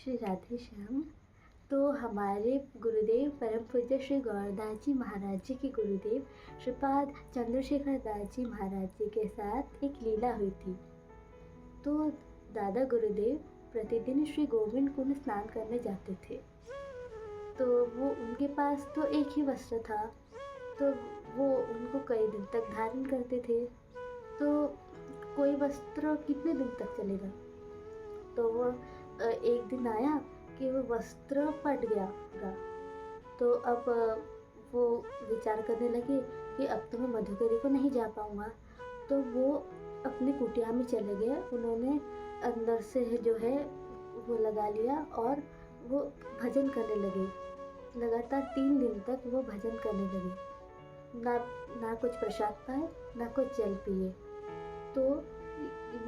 श्री राधे श्याम। तो हमारे गुरुदेव परम पूज्य श्री गौरदास जी महाराज जी के गुरुदेव श्रीपाद चंद्रशेखर दास जी महाराज जी के साथ एक लीला हुई थी। तो दादा गुरुदेव प्रतिदिन श्री गोविंद कुंड स्नान करने जाते थे। तो वो उनके पास तो एक ही वस्त्र था, तो वो उनको कई दिन तक धारण करते थे। तो कोई वस्त्र कितने दिन तक चलेगा। तो वो एक दिन आया कि वो वस्त्र फट गया पूरा। तो अब वो विचार करने लगे कि अब तो मैं मधुगिरी को नहीं जा पाऊँगा। तो वो अपनी कुटिया में चले गए। उन्होंने अंदर से जो है वो लगा लिया और वो भजन करने लगे। लगातार 3 दिन तक वो भजन करने लगे। ना कुछ प्रसाद पाए, ना कुछ जल पिए। तो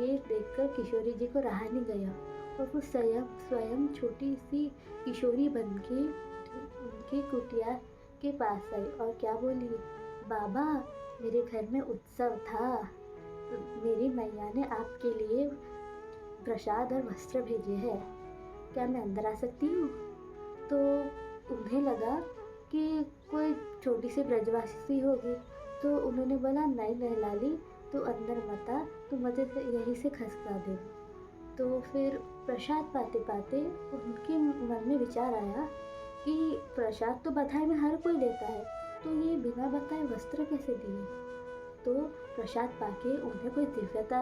ये देखकर किशोरी जी को रहा नहीं गया और वो स्वयं छोटी सी किशोरी बन के उनकी कुटिया के पास आई और क्या बोली, बाबा मेरे घर में उत्सव था, तो मेरी मैया ने आपके लिए प्रसाद और वस्त्र भेजे हैं, क्या मैं अंदर आ सकती हूँ। तो उन्हें लगा कि कोई छोटी सी ब्रजवासी होगी। तो उन्होंने बोला, नहीं लाली, तो अंदर मत आ, तो मुझे यहीं से खसका दे। तो फिर प्रसाद पाते पाते उनके मन में विचार आया कि प्रसाद तो बधाई में हर कोई लेता है, तो ये बिना बताए वस्त्र कैसे दिए। तो प्रसाद पाके उन्हें कोई दिव्यता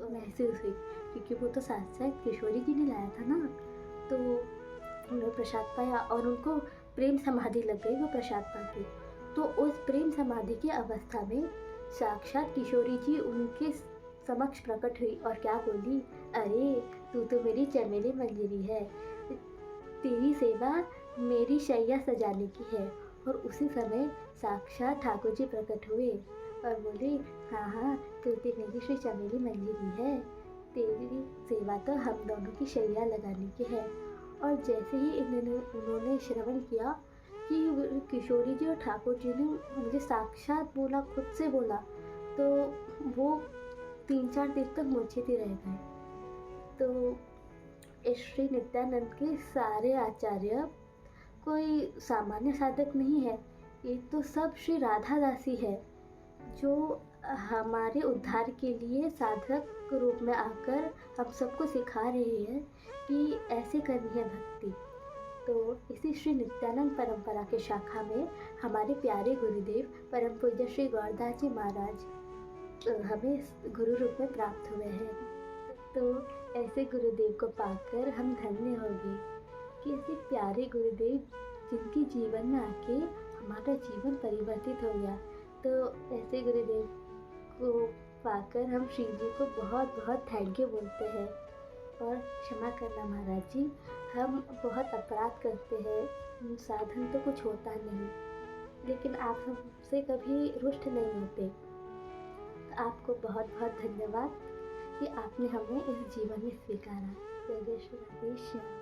महसूस हुई, क्योंकि वो तो साक्षात किशोरी जी ने लाया था ना। तो उन्होंने प्रसाद पाया और उनको प्रेम समाधि लग गई वो प्रसाद पाके। तो उस प्रेम समाधि की अवस्था में साक्षात किशोरी जी उनके समक्ष प्रकट हुई और क्या बोली, अरे तू तो मेरी चमेली मंजरी है, तेरी सेवा मेरी शैया सजाने की है। और उसी समय साक्षात ठाकुर जी प्रकट हुए और बोले, हाँ तू तो मेरी श्री चमेली मंजरी है, तेरी सेवा तो हम दोनों की शैया लगाने की है। और जैसे ही उन्होंने श्रवण किया कि किशोरी जी और ठाकुर जी ने मुझे साक्षात बोला, खुद से बोला, तो वो 3-4 दिन तक मूर्छित ही रह गए। तो श्री नित्यानंद के सारे आचार्य कोई सामान्य साधक नहीं है, ये तो सब श्री राधा दासी है, जो हमारे उद्धार के लिए साधक रूप में आकर हम सबको सिखा रहे हैं कि ऐसे करनी है भक्ति। तो इसी श्री नित्यानंद परंपरा के शाखा में हमारे प्यारे गुरुदेव परम पूज्य श्री गौरदास जी महाराज हमें गुरु रूप में प्राप्त हुए हैं। तो ऐसे गुरुदेव को पाकर हम धन्य हो गए कि ऐसे प्यारे गुरुदेव जिनके जीवन में आके हमारा जीवन परिवर्तित हो गया। तो ऐसे गुरुदेव को पाकर हम श्री जी को बहुत बहुत थैंक यू बोलते हैं। और क्षमा करना महाराज जी, हम बहुत अपराध करते हैं, साधन तो कुछ होता नहीं, लेकिन आप हमसे कभी रुष्ट नहीं होते। तो आपको बहुत बहुत धन्यवाद कि आपने हमें इस जीवन में स्वीकारा। जय जय श्री राधे श्याम।